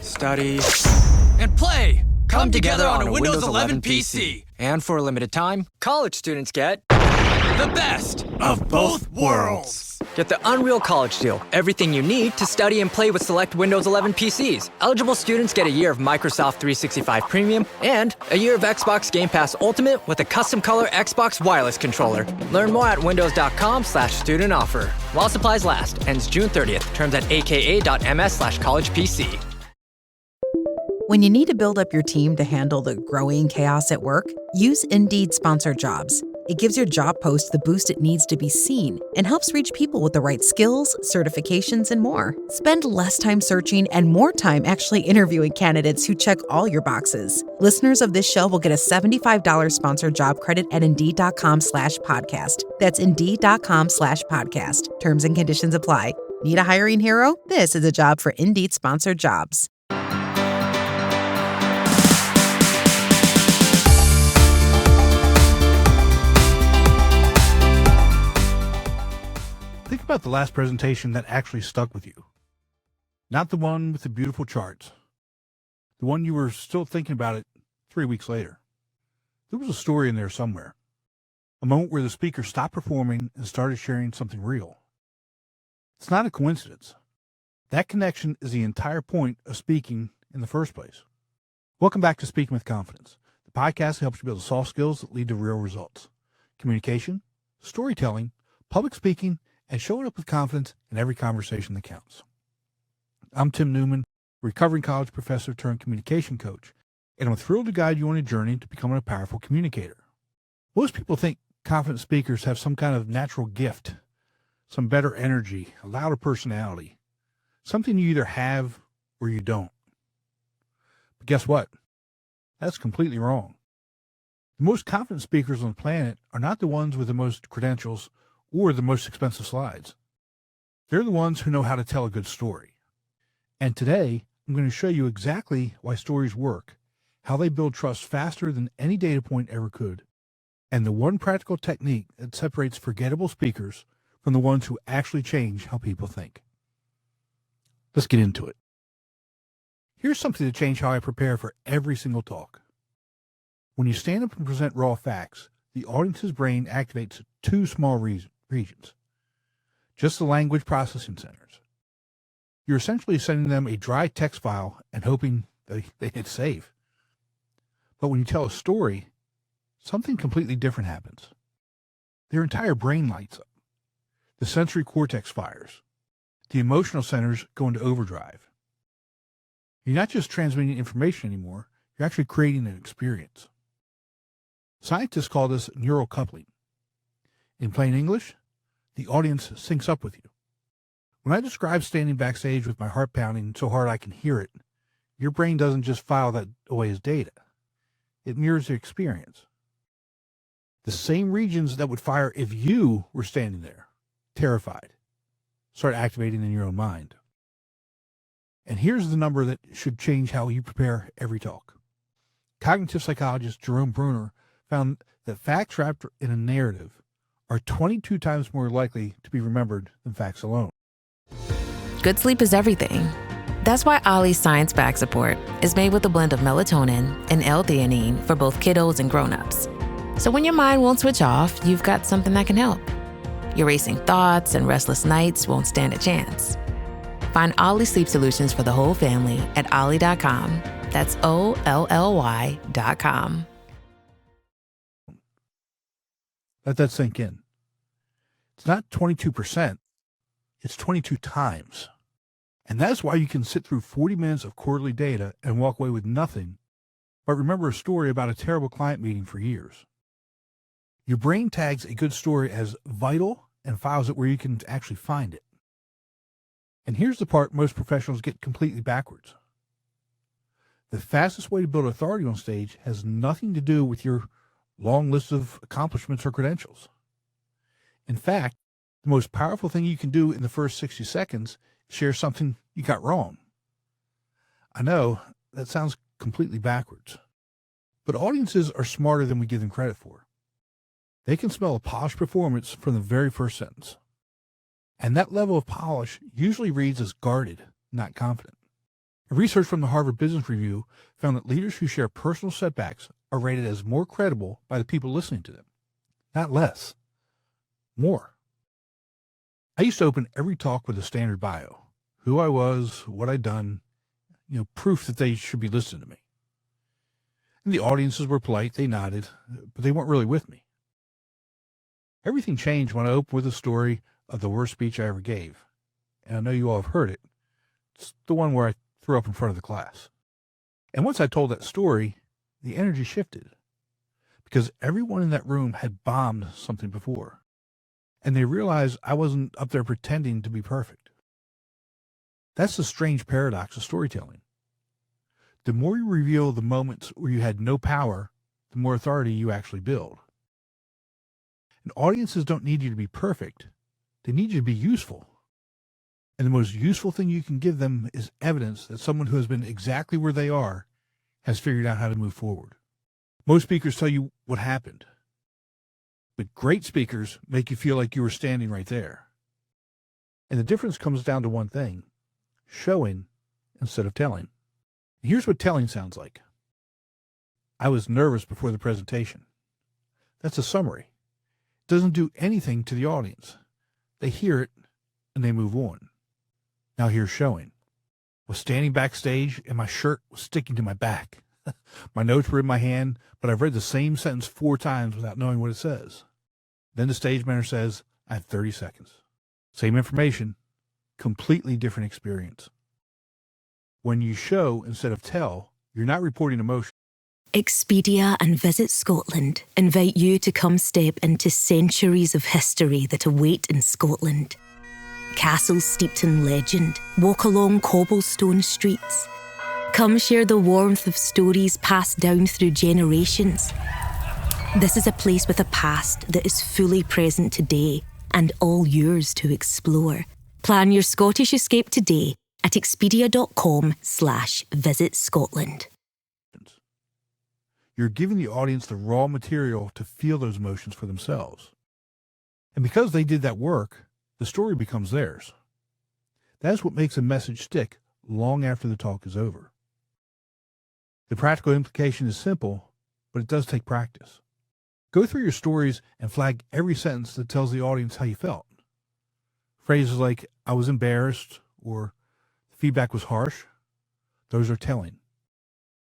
study, and play come together on a Windows 11 PC. And for a limited time, college students get The best of both worlds. Get the Unreal College Deal. Everything you need to study and play with select Windows 11 PCs. Eligible students get a year of Microsoft 365 Premium and a year of Xbox Game Pass Ultimate with a custom color Xbox wireless controller. Learn more at windows.com/student offer. While supplies last. Ends June 30th. Terms at aka.ms/collegepc. When you need to build up your team to handle the growing chaos at work, use Indeed Sponsored Jobs. It gives your job post the boost it needs to be seen and helps reach people with the right skills, certifications, and more. Spend less time searching and more time actually interviewing candidates who check all your boxes. Listeners of this show will get a $75 sponsored job credit at Indeed.com/podcast. That's Indeed.com/podcast. Terms and conditions apply. Need a hiring hero? This is a job for Indeed Sponsored Jobs. Think about the last presentation that actually stuck with you. Not the one with the beautiful charts. The one you were still thinking about it 3 weeks later. There was a story in there somewhere. A moment where the speaker stopped performing and started sharing something real. It's not a coincidence. That connection is the entire point of speaking in the first place. Welcome back to Speaking with Confidence, the podcast that helps you build the soft skills that lead to real results. Communication, storytelling, public speaking, and showing up with confidence in every conversation that counts. I'm Tim Newman, recovering college professor turned communication coach, and I'm thrilled to guide you on a journey to becoming a powerful communicator. Most people think confident speakers have some kind of natural gift, some better energy, a louder personality, something you either have or you don't. But guess what? That's completely wrong. The most confident speakers on the planet are not the ones with the most credentials or the most expensive slides. They're the ones who know how to tell a good story. And today, I'm going to show you exactly why stories work, how they build trust faster than any data point ever could, and the one practical technique that separates forgettable speakers from the ones who actually change how people think. Let's get into it. Here's something to change how I prepare for every single talk. When you stand up and present raw facts, the audience's brain activates two small regions, just the language processing centers. You're essentially sending them a dry text file and hoping they hit save. But when you tell a story, something completely different happens. Their entire brain lights up. The sensory cortex fires. The emotional centers go into overdrive. You're not just transmitting information anymore, you're actually creating an experience. Scientists call this neural coupling. In plain English, the audience syncs up with you. When I describe standing backstage with my heart pounding so hard I can hear it, your brain doesn't just file that away as data. It mirrors the experience. The same regions that would fire if you were standing there, terrified, start activating in your own mind. And here's the number that should change how you prepare every talk. Cognitive psychologist Jerome Bruner found that facts wrapped in a narrative are 22 times more likely to be remembered than facts alone. Good sleep is everything. That's why Ollie's Science Back Support is made with a blend of melatonin and L-theanine for both kiddos and grown-ups. So when your mind won't switch off, you've got something that can help. Your racing thoughts and restless nights won't stand a chance. Find Ollie Sleep Solutions for the whole family at ollie.com. That's OLLY.com. Let that sink in. It's not 22%, it's 22 times. And that's why you can sit through 40 minutes of quarterly data and walk away with nothing, but remember a story about a terrible client meeting for years. Your brain tags a good story as vital and files it where you can actually find it. And here's the part most professionals get completely backwards. The fastest way to build authority on stage has nothing to do with your long list of accomplishments or credentials. In fact, the most powerful thing you can do in the first 60 seconds is share something you got wrong. I know that sounds completely backwards, but audiences are smarter than we give them credit for. They can smell a polished performance from the very first sentence. And that level of polish usually reads as guarded, not confident. Research from the Harvard Business Review found that leaders who share personal setbacks are rated as more credible by the people listening to them. Not less. More. I used to open every talk with a standard bio. Who I was, what I'd done, proof that they should be listening to me. And the audiences were polite, they nodded, but they weren't really with me. Everything changed when I opened with a story of the worst speech I ever gave. And I know you all have heard it. It's the one where I threw up in front of the class. And once I told that story, the energy shifted. Because everyone in that room had bombed something before. And they realized I wasn't up there pretending to be perfect. That's the strange paradox of storytelling. The more you reveal the moments where you had no power, the more authority you actually build. And audiences don't need you to be perfect. They need you to be useful. And the most useful thing you can give them is evidence that someone who has been exactly where they are has figured out how to move forward. Most speakers tell you what happened. But great speakers make you feel like you were standing right there. And the difference comes down to one thing: showing instead of telling. Here's what telling sounds like. I was nervous before the presentation. That's a summary. It doesn't do anything to the audience. They hear it and they move on. Now here's showing. I was standing backstage and my shirt was sticking to my back. My notes were in my hand, but I've read the same sentence 4 times without knowing what it says. Then the stage manager says, I have 30 seconds. Same information, completely different experience. When you show instead of tell, you're not reporting emotion. Expedia and Visit Scotland invite you to come step into centuries of history that await in Scotland. Castles steeped in legend walk along cobblestone streets. Come share the warmth of stories passed down through generations. This is a place with a past that is fully present today and all yours to explore. Plan your Scottish escape today at expedia.com/Visit Scotland. You're giving the audience the raw material to feel those emotions for themselves. And because they did that work, the story becomes theirs. That's what makes a message stick long after the talk is over. The practical implication is simple, but it does take practice. Go through your stories and flag every sentence that tells the audience how you felt. Phrases like, I was embarrassed, or feedback was harsh, those are telling.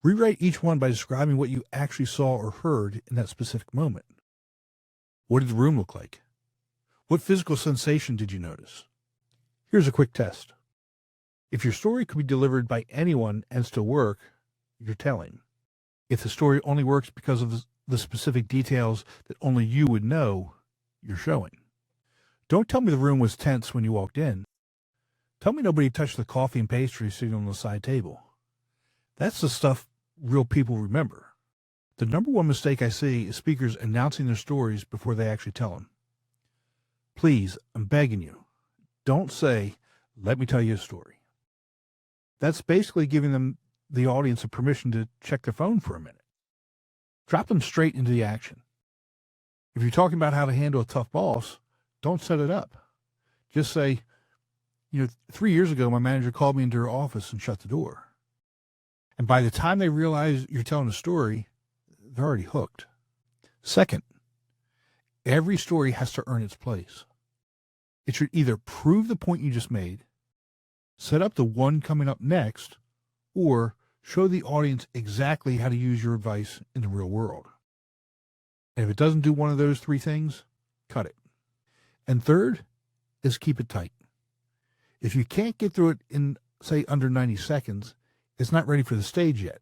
Rewrite each one by describing what you actually saw or heard in that specific moment. What did the room look like? What physical sensation did you notice? Here's a quick test. If your story could be delivered by anyone and still work, you're telling. If the story only works because of the specific details that only you would know, you're showing. Don't tell me the room was tense when you walked in. Tell me nobody touched the coffee and pastry sitting on the side table. That's the stuff real people remember. The number one mistake I see is speakers announcing their stories before they actually tell them. Please, I'm begging you, don't say, let me tell you a story. That's basically giving the audience a permission to check their phone for a minute. Drop them straight into the action. If you're talking about how to handle a tough boss, don't set it up. Just say, 3 years ago, my manager called me into her office and shut the door. And by the time they realize you're telling a story, they're already hooked. Second, every story has to earn its place. It should either prove the point you just made, set up the one coming up next, or show the audience exactly how to use your advice in the real world. And if it doesn't do one of those 3 things, cut it. And third is keep it tight. If you can't get through it in, say, under 90 seconds, it's not ready for the stage yet.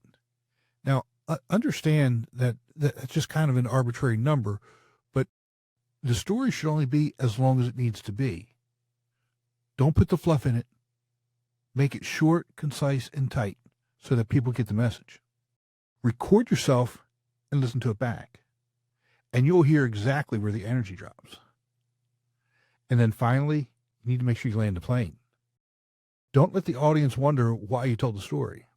Now, understand that that's just kind of an arbitrary number, but the story should only be as long as it needs to be. Don't put the fluff in it. Make it short, concise, and tight so that people get the message. Record yourself and listen to it back, and you'll hear exactly where the energy drops. And then finally, you need to make sure you land the plane. Don't let the audience wonder why you told the story.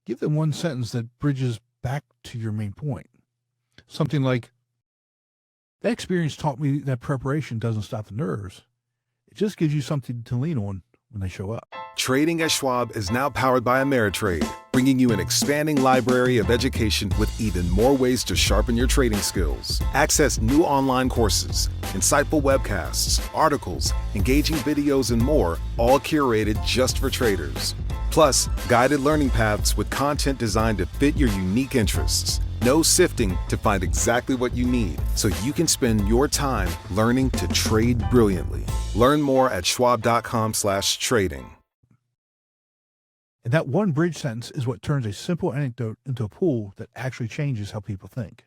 Give them one sentence that bridges back to your main point. Something like, that experience taught me that preparation doesn't stop the nerves. It just gives you something to lean on when they show up. Trading at Schwab is now powered by Ameritrade, bringing you an expanding library of education with even more ways to sharpen your trading skills. Access new online courses, insightful webcasts, articles, engaging videos, and more, all curated just for traders. Plus, guided learning paths with content designed to fit your unique interests. No sifting to find exactly what you need, so you can spend your time learning to trade brilliantly. Learn more at schwab.com/trading. And that one bridge sentence is what turns a simple anecdote into a pool that actually changes how people think.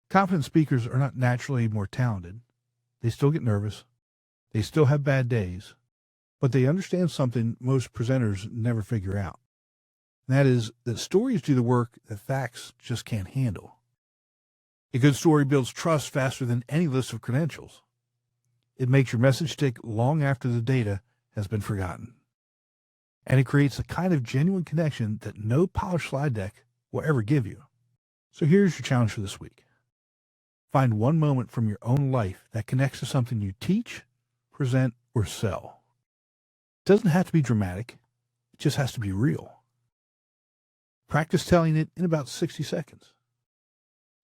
Confident speakers are not naturally more talented. They still get nervous. They still have bad days. But they understand something most presenters never figure out. And that is that stories do the work that facts just can't handle. A good story builds trust faster than any list of credentials. It makes your message stick long after the data has been forgotten. And it creates a kind of genuine connection that no polished slide deck will ever give you. So here's your challenge for this week. Find one moment from your own life that connects to something you teach, present, or sell. It doesn't have to be dramatic. It just has to be real. Practice telling it in about 60 seconds.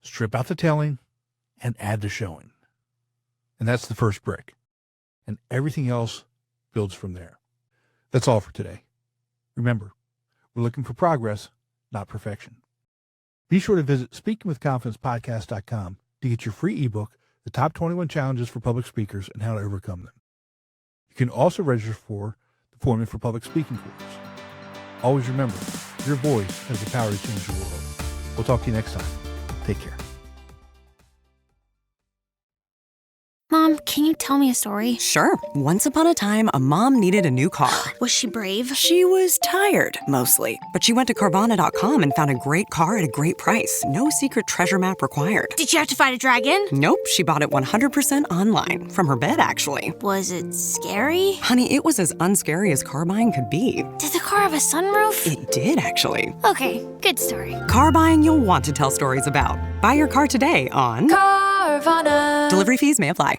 Strip out the telling and add the showing. And that's the first brick. And everything else builds from there. That's all for today. Remember, we're looking for progress, not perfection. Be sure to visit speakingwithconfidencepodcast.com to get your free ebook, The Top 21 Challenges for Public Speakers and How to Overcome Them. You can also register for the Forming for Public Speaking course. Always remember, your voice has the power to change the world. We'll talk to you next time. Take care. Mom, can you tell me a story? Sure. Once upon a time, a mom needed a new car. Was she brave? She was tired, mostly. But she went to Carvana.com and found a great car at a great price. No secret treasure map required. Did you have to fight a dragon? Nope, she bought it 100% online. From her bed, actually. Was it scary? Honey, it was as unscary as car buying could be. Did the car have a sunroof? It did, actually. Okay, good story. Car buying you'll want to tell stories about. Buy your car today on Carvana. Delivery fees may apply.